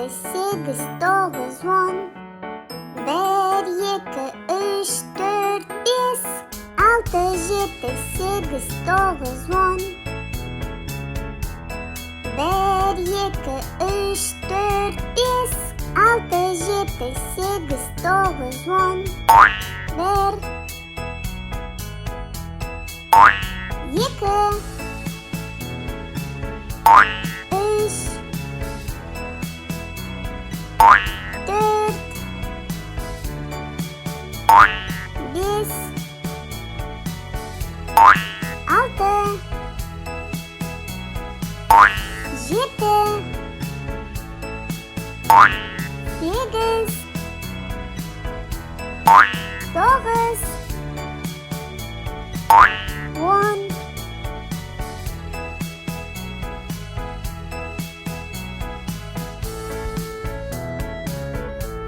сегіз, тоғыз, он. 1, 2, 3, 4, 5, 6, 7, 8, 9, 10. 1, 2, 3, 4, 5, 6, 7, 8, 9, 10. 1, 2, 3, 4, 5, 6, 7, 8, 9, 10.